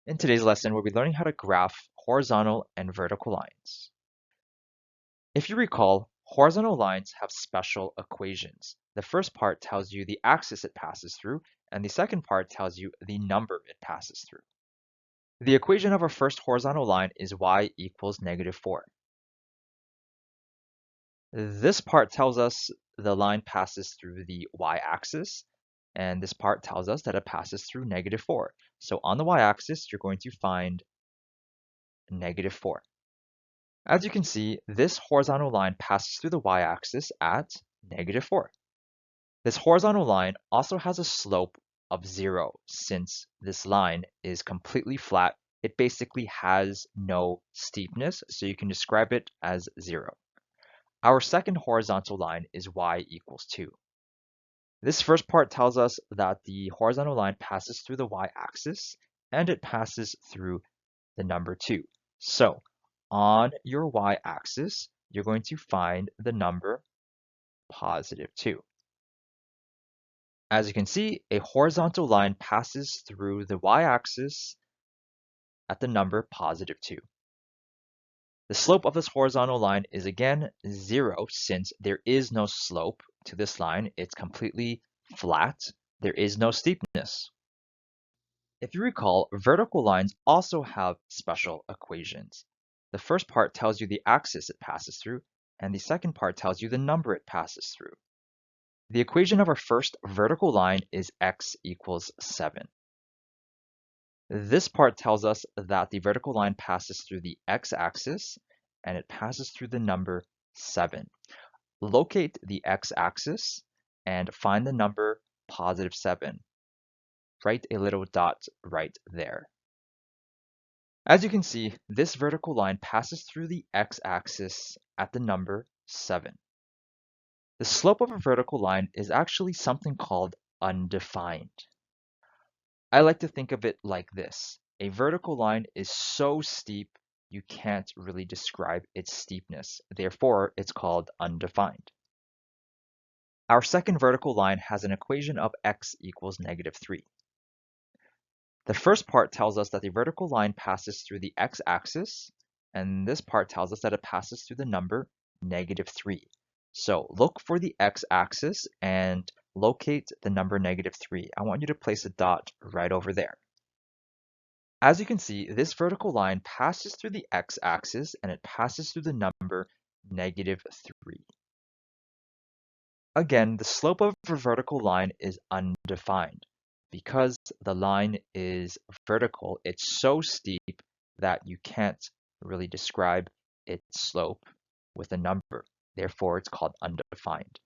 In today's lesson, we'll be learning how to graph horizontal and vertical lines. If you recall, horizontal lines have special equations. The first part tells you the axis it passes through, and the second part tells you the number it passes through. The equation of our first horizontal line is y equals -4. This part tells us the line passes through the y-axis, and this part tells us that it passes through -4. So on the y-axis, you're going to find -4. As you can see, this horizontal line passes through the y-axis at -4. This horizontal line also has a slope of 0 since this line is completely flat. It basically has no steepness, so you can describe it as 0. Our second horizontal line is y equals 2. This first part tells us that the horizontal line passes through the y-axis and it passes through the number 2. So on your y-axis, you're going to find the number +2. As you can see, a horizontal line passes through the y-axis at the number +2. The slope of this horizontal line is again 0 since there is no slope to this line. It's completely flat. There is no steepness. If you recall, vertical lines also have special equations. The first part tells you the axis it passes through, and the second part tells you the number it passes through. The equation of our first vertical line is x equals 7. This part tells us that the vertical line passes through the x-axis and it passes through the number 7. Locate the x-axis and find the number +7. Write a little dot right there. As you can see, this vertical line passes through the x-axis at the number 7. The slope of a vertical line is actually something called undefined. I like to think of it like this. A vertical line is so steep you can't really describe its steepness. Therefore, it's called undefined. Our second vertical line has an equation of x equals -3. The first part tells us that the vertical line passes through the x-axis, and this part tells us that it passes through the number -3. So look for the x-axis and locate the number -3. I want you to place a dot right over there. As you can see, this vertical line passes through the x-axis and it passes through the number -3. Again, the slope of a vertical line is undefined. Because the line is vertical, it's so steep that you can't really describe its slope with a number. Therefore, it's called undefined.